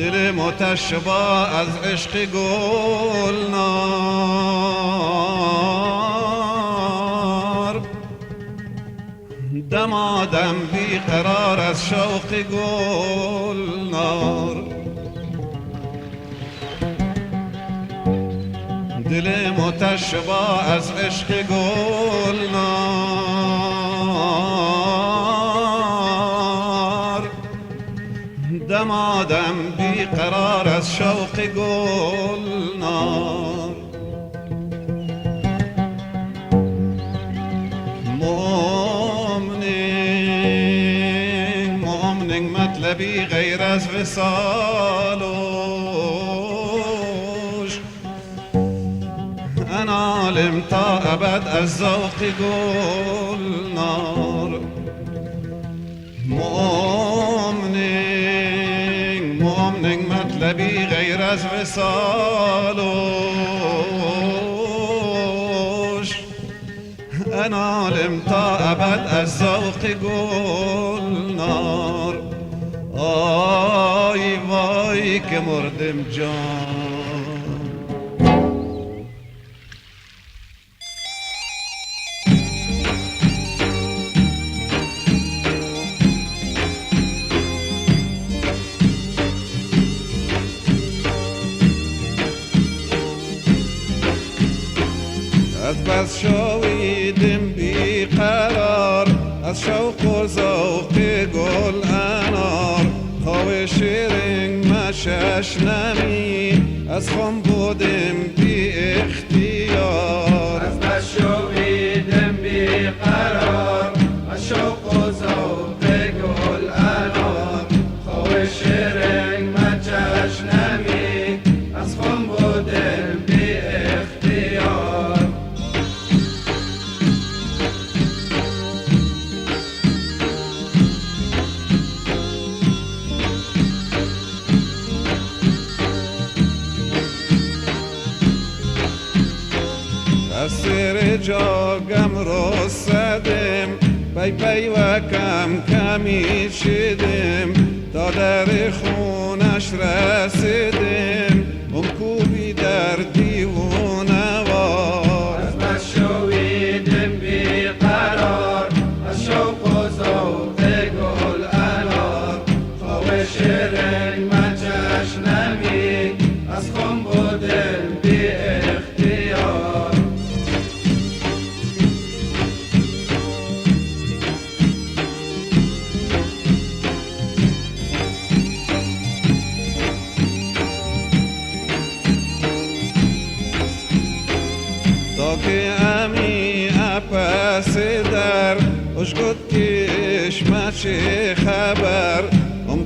دل متشبع از عشق گلنار، دمادم بیقرار از شوق گلنار. دل متشبع از عشق گلنار، دمادم بیقرار از شوق گلنار. مؤمنین مطلبی غیر از وصالوش، انا عالم تا ابد از ذوق گلنار. مؤمنین مطلبی غیر از وصالوش، انا عالم تا ابد از ذوق گلنار. آی وای که مردم جان. از بس شویدم بی قرار، از شوق و ذوق گل انار. خواه شیرین مشش نمی، از خم بودم بی اختیار. از بس شویدم بی قرار، از شوق و ذوق گل انار. خواه شیرین مشش نمی، از خم بودم بی اختیار. از سر جاگم رسیدم، پی پی و کم کمی شدم، تا در خونش رسیدم، کوبی در دیوانه وار. از بس شویدم بی قرار، از شوق و ذوق گل انار. خواه شیرین مچش نمی، از خم بودم بی اختیار. تا که امی اپس در اش گفت کش مچه خبر،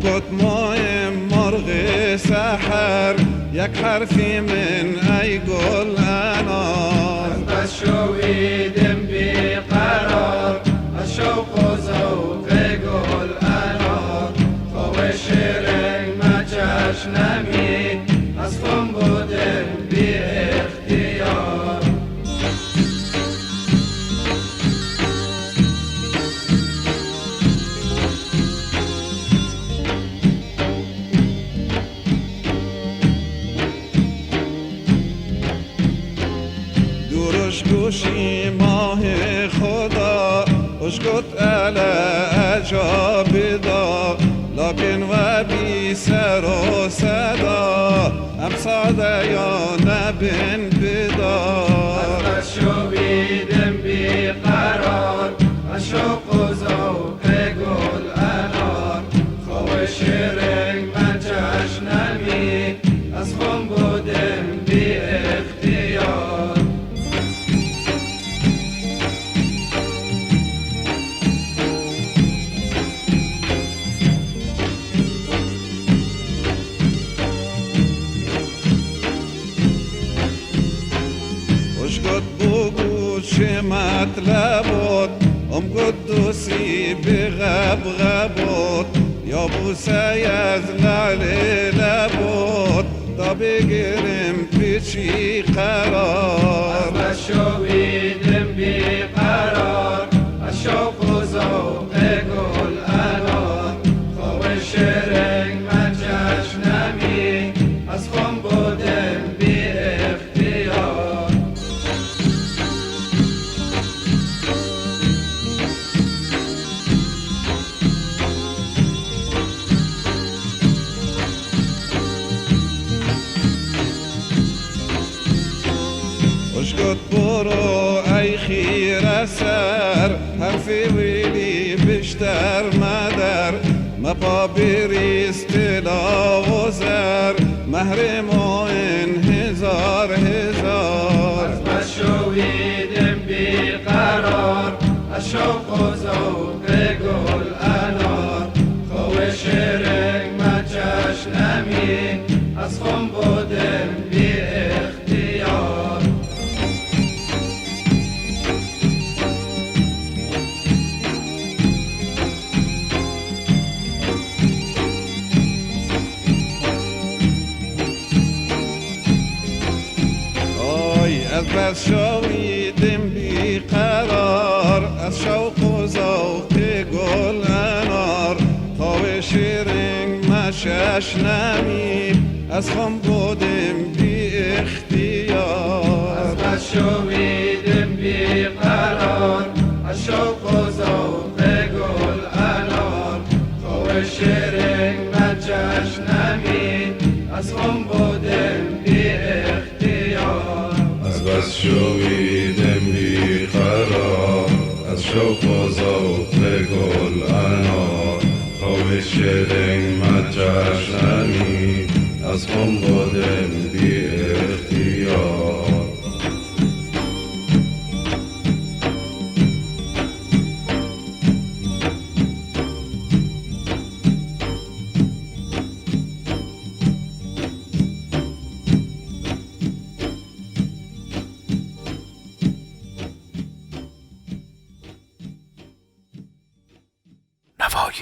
گفت مایم مرغ سحر، یک حرفی من ای گل انار. از بس شویدم بی قرار، از شوق و ذوق گل انار. خواه شیرین مچش نمی، از خم بودم بی اختیار. دورش گوشی ماه خدا، اش گفت الا عجاب دا، لکن و بی سر و صدا، ام ساده یا نبین بدار. از بس شویدم بی قرار، از شوق و ذوق گل انار. خواه شیرین مچش نمی، از خم بودم بی اختیار. اش گفت بگو چه مطلبات، قدوسی بغبغبات، یا بوسه از لعل لبات، تا بگیرم پیچی قرار. از بس شویدم بی قرار، از شوق و ذوق گل انار. خواه شیرین مچش نمی، سر حرفی ویلی بیشتر مدر مپا بریست طلا و زر مهر ما این هزار هزار از بس شویدم بیقرار از شوق و ذوق گل انار خوش رنگ مچش نمی از خم بودم بی اختیار از بس شویدم بی قرار از شوق و ذوق گل انار خواهش رنگ مشش نمی از خم بودم بی اختیار از بس شویدم بی قرار از شوق و ذوق گل انار خوش رنگ مچش نمی از خم بودم بی اختیار از بس شویدم بی قرار از شوق و ذوق گل انار خوش رنگ مچش نمی از خم بودم بی اختیار نوای